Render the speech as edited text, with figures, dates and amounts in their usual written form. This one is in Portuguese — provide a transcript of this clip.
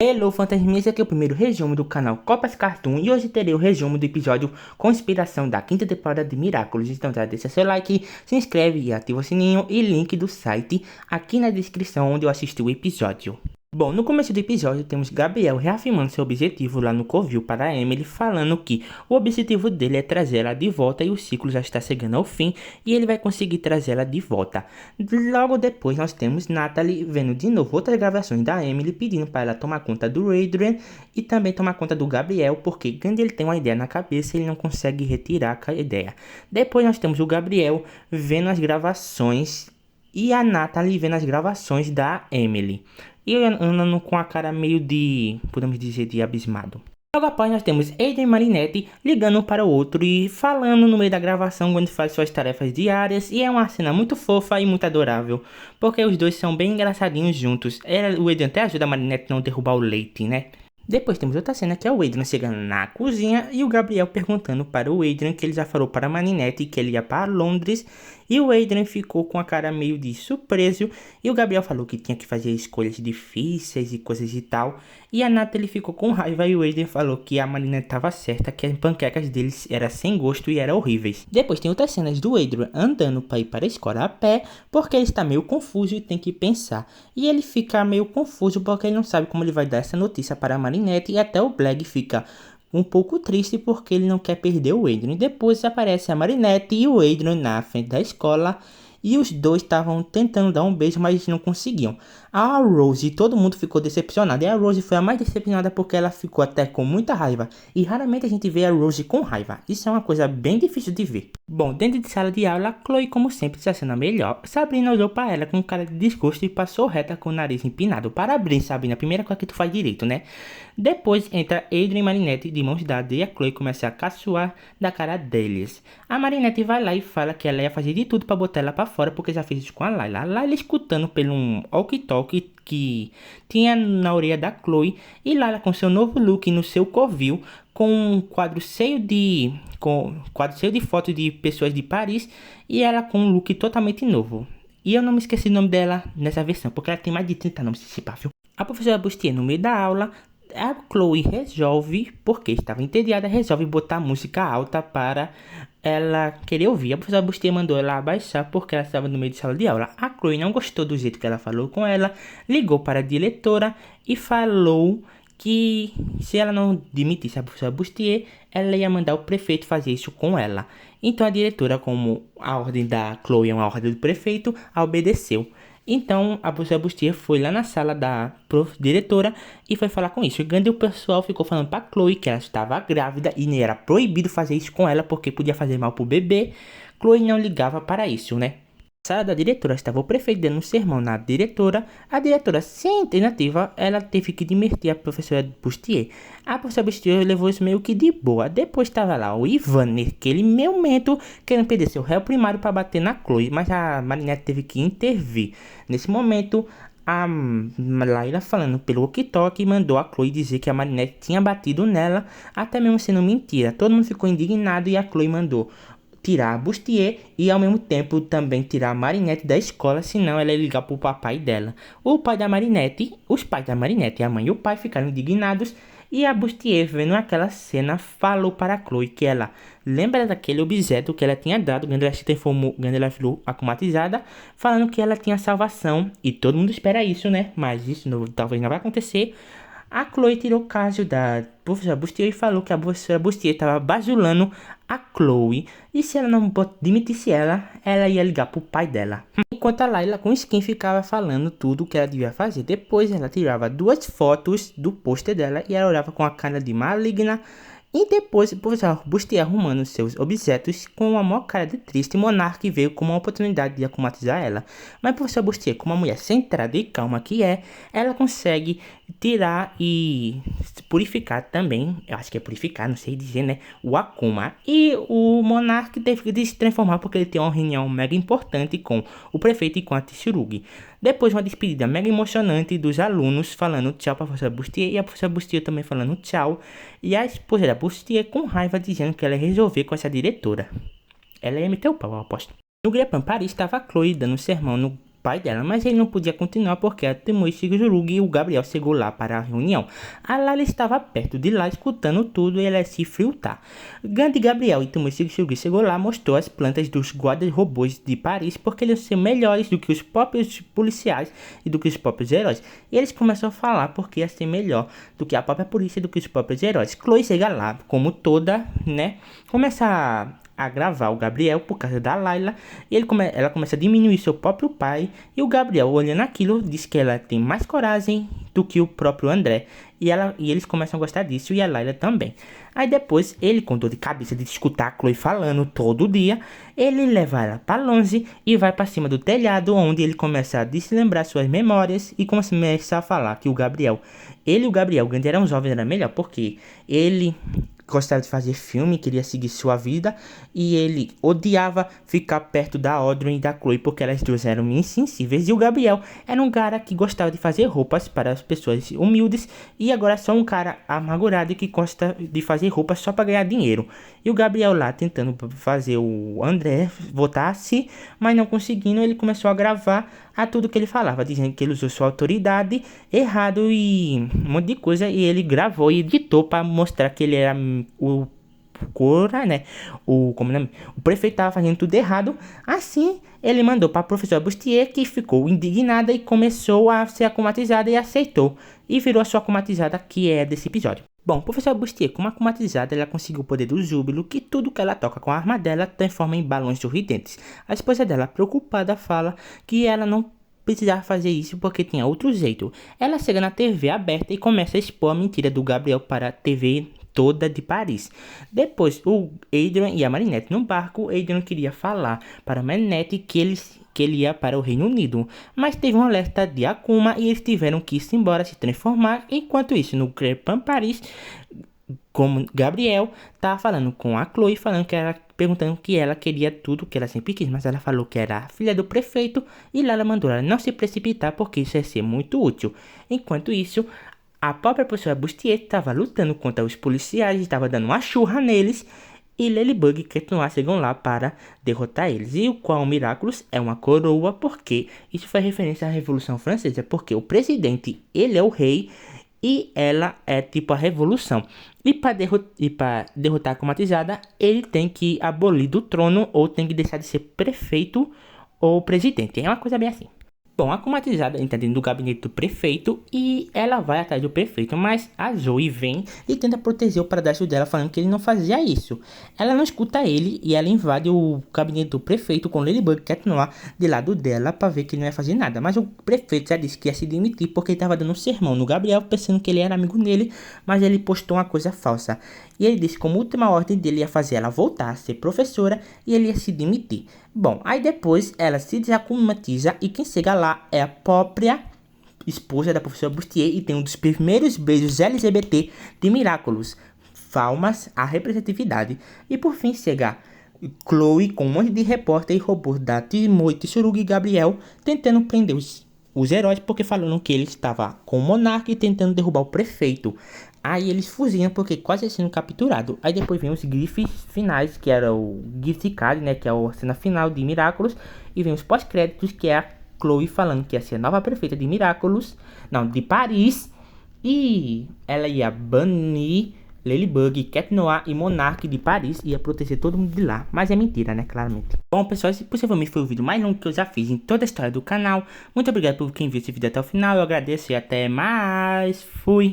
Hello, fantasminhas, aqui é o primeiro resumo do canal Copas Cartoon e hoje terei o resumo do episódio Conspiração da quinta temporada de Miraculous. Então já deixa seu like, se inscreve e ativa o sininho e link do site aqui na descrição onde eu assisti o episódio. Bom, no começo do episódio temos Gabriel reafirmando seu objetivo lá no covil para a Emily, falando que o objetivo dele é trazer ela de volta e o ciclo já está chegando ao fim e ele vai conseguir trazer ela de volta. Logo depois nós temos Natalie vendo de novo outras gravações da Emily pedindo para ela tomar conta do Adrian e também tomar conta do Gabriel, porque quando ele tem uma ideia na cabeça ele não consegue retirar a ideia. Depois nós temos o Gabriel vendo as gravações e a Natalie vendo as gravações da Emily. E andando com a cara meio de, podemos dizer, de abismado. Logo após nós temos Adrian e Marinette ligando um para o outro e falando no meio da gravação quando faz suas tarefas diárias. E é uma cena muito fofa e muito adorável, porque os dois são bem engraçadinhos juntos. O Adrian até ajuda a Marinette a não derrubar o leite, né? Depois temos outra cena que é o Adrian chegando na cozinha e o Gabriel perguntando para o Adrian que ele já falou para a Marinette que ele ia para Londres. E o Adrian ficou com a cara meio de surpreso e o Gabriel falou que tinha que fazer escolhas difíceis e coisas e tal. E a Natalie ficou com raiva e o Adrian falou que a Marinette estava certa, que as panquecas deles eram sem gosto e eram horríveis. Depois tem outras cenas do Adrian andando para ir para a escola a pé, porque ele está meio confuso e tem que pensar. E ele fica meio confuso porque ele não sabe como ele vai dar essa notícia para a Marinette e até o Black fica um pouco triste porque ele não quer perder o Adrian. Depois aparece a Marinette e o Adrian na frente da escola e os dois estavam tentando dar um beijo, mas não conseguiam. A Rose, todo mundo ficou decepcionado. E a Rose foi a mais decepcionada porque ela ficou até com muita raiva. E raramente a gente vê a Rose com raiva. Isso é uma coisa bem difícil de ver. Bom, dentro de sala de aula, Chloe, como sempre, está sendo a melhor. Sabrina olhou para ela com cara de desgosto e passou reta com o nariz empinado. Parabéns, Sabrina. A primeira coisa que tu faz direito, né? Depois entra Adrian e Marinette de mãos dadas e a Chloe começa a caçoar da cara deles. A Marinette vai lá e fala que ela ia fazer de tudo para botar ela para fora porque já fez isso com a Layla. A Layla escutando pelo walkie-talkie que tinha na orelha da Chloe e Layla com seu novo look no seu covil com um quadro cheio de fotos de pessoas de Paris e ela com um look totalmente novo. E eu não me esqueci o nome dela nessa versão porque ela tem mais de 30 nomes esse pá, viu? A professora Bustier no meio da aula, a Chloe resolve, porque estava entediada, resolve botar música alta para ela querer ouvir. A professora Bustier mandou ela abaixar porque ela estava no meio de sala de aula. A Chloe não gostou do jeito que ela falou com ela, ligou para a diretora e falou que se ela não demitisse a professora Bustier, ela ia mandar o prefeito fazer isso com ela. Então a diretora, como a ordem da Chloe é uma ordem do prefeito, a obedeceu. Então a professora Bustier foi lá na sala da diretora e foi falar com isso. E o pessoal ficou falando pra Chloe que ela estava grávida e era proibido fazer isso com ela porque podia fazer mal pro bebê. Chloe não ligava para isso, né? Na sala da diretora estava o prefeito dando um sermão na diretora. A diretora, sem alternativa, ela teve que demitir a professora Bustier. A professora Bustier levou isso meio que de boa. Depois estava lá o Ivan, naquele momento, querendo perder seu réu primário para bater na Chloe. Mas a Marinette teve que intervir. Nesse momento, a Layla falando pelo walkie-talkie mandou a Chloe dizer que a Marinette tinha batido nela, até mesmo sendo mentira. Todo mundo ficou indignado e a Chloe mandou tirar a Bustier e ao mesmo tempo também tirar a Marinette da escola, senão ela ia ligar pro papai dela. Os pais da Marinette, a mãe e o pai ficaram indignados e a Bustier, vendo aquela cena, falou para a Chloe que ela lembra daquele objeto que ela tinha dado quando ela se transformou, quando ela ficou acumatizada, falando que ela tinha salvação e todo mundo espera isso, né? Mas isso talvez não vai acontecer. A Chloe tirou o caso da professora Bustier e falou que a professora Bustier estava bajulando a Chloe e se ela não demitisse ela ia ligar pro pai dela. Enquanto a Layla com skin ficava falando tudo o que ela devia fazer. Depois ela tirava 2 fotos do pôster dela e ela olhava com a cara de maligna. E depois o professor Bustier arrumando seus objetos com uma maior cara de triste, Monark veio com uma oportunidade de acumatizar ela. Mas o professor Bustier, como uma mulher centrada e calma que é, ela consegue tirar e purificar também, eu acho que é purificar, não sei dizer, né, o Akuma. E o Monark teve que se transformar porque ele tem uma reunião mega importante com o prefeito e com a Tsurugi. Depois uma despedida mega emocionante dos alunos falando tchau para a professora Bustier e a professora Bustier também falando tchau. E a esposa da Bustier com raiva dizendo que ela ia resolver com essa diretora. Ela ia meter o pau, eu aposto. No Grepan Paris estava a Chloe dando um sermão no pai dela, mas ele não podia continuar porque a Tomoe Shigurug e o Gabriel chegou lá para a reunião. A Layla estava perto de lá escutando tudo e ela se fritar. Gandhi Gabriel e Tomoe Shigurug chegou lá, mostrou as plantas dos guardas robôs de Paris porque eles são melhores do que os próprios policiais e do que os próprios heróis. E eles começam a falar porque ia ser melhor do que a própria polícia e do que os próprios heróis. Chloe chega lá, como toda, né, começa a gravar o Gabriel por causa da Layla, e ela começa a diminuir seu próprio pai, e o Gabriel, olhando aquilo, diz que ela tem mais coragem do que o próprio André, e eles começam a gostar disso, e a Layla também. Aí depois, ele com dor de cabeça de escutar a Chloe falando todo dia, ele leva ela para longe e vai para cima do telhado, onde ele começa a deslembrar suas memórias e começa a falar que o Gabriel, ele e o Gabriel, quando eram jovens, era melhor, porque ele gostava de fazer filme, queria seguir sua vida, e ele odiava ficar perto da Audrey e da Chloe porque elas duas eram insensíveis, e o Gabriel era um cara que gostava de fazer roupas para as pessoas humildes, e agora é só um cara amargurado que gosta de fazer roupas só para ganhar dinheiro. E o Gabriel lá tentando fazer o André votar-se, mas não conseguindo, ele começou a gravar a tudo que ele falava, dizendo que ele usou sua autoridade errado e um monte de coisa, e ele gravou e editou para mostrar que ele era o cura, né? O prefeito estava fazendo tudo errado. Assim, ele mandou para a professora Bustier, que ficou indignada e começou a ser akumatizada e aceitou. E virou a sua akumatizada, que é desse episódio. Bom, a professora Bustier, como akumatizada, ela conseguiu o poder do júbilo, que tudo que ela toca com a arma dela transforma em balões sorridentes. A esposa dela, preocupada, fala que ela não precisava fazer isso porque tinha outro jeito. Ela chega na TV aberta e começa a expor a mentira do Gabriel para a TV toda de Paris. Depois, o Adrian e a Marinette no barco. Adrian queria falar para a Marinette que ele ia para o Reino Unido, mas teve um alerta de Akuma e eles tiveram que ir embora, se transformar. Enquanto isso, no Crepan Paris, como Gabriel tá falando com a Chloe, perguntando que ela queria tudo que ela sempre quis, mas ela falou que era a filha do prefeito, e lá ela mandou ela não se precipitar porque isso ia ser muito útil. Enquanto isso, a própria professora Bustier estava lutando contra os policiais, estava dando uma churra neles, e Ladybug e Cat Noir chegam lá para derrotar eles. E o qual Miraculous é uma coroa, porque isso faz referência à Revolução Francesa, porque o presidente, ele é o rei, e ela é tipo a revolução. E para derrotar a akumatizada, ele tem que abolir do trono, ou tem que deixar de ser prefeito ou presidente. É uma coisa bem assim. Bom, a akumatizada entra dentro do gabinete do prefeito e ela vai atrás do prefeito, mas a Zoe vem e tenta proteger o padrasto dela, falando que ele não fazia isso. Ela não escuta ele e ela invade o gabinete do prefeito com Ladybug e Cat Noir de lado dela para ver que ele não ia fazer nada. Mas o prefeito já disse que ia se demitir porque ele estava dando um sermão no Gabriel, pensando que ele era amigo dele, mas ele postou uma coisa falsa. E ele disse que como última ordem dele ia fazer ela voltar a ser professora e ele ia se demitir. Bom, aí depois ela se desakumatiza e quem chega lá é a própria esposa da professora Bustier e tem um dos primeiros beijos LGBT de Miraculous. Palmas à representatividade. E por fim chega Chloe com um monte de repórter e robôs da Tomoe Shigurug e Gabriel tentando prender os heróis porque falaram que ele estava com o Monarca e tentando derrubar o prefeito. Aí eles fugiam porque quase sendo capturado. Aí depois vem os GIFs finais, que era o GIF card, né, que é a cena final de Miraculous, e vem os pós-créditos, que é a Chloe falando que ia ser a nova prefeita de Miraculous, não, de Paris, e ela ia banir Ladybug, Cat Noir e Monarque de Paris, ia proteger todo mundo de lá, mas é mentira, né, claramente. Bom, pessoal, esse possivelmente foi o vídeo mais longo que eu já fiz em toda a história do canal. Muito obrigado por quem viu esse vídeo até o final, eu agradeço e até mais, fui!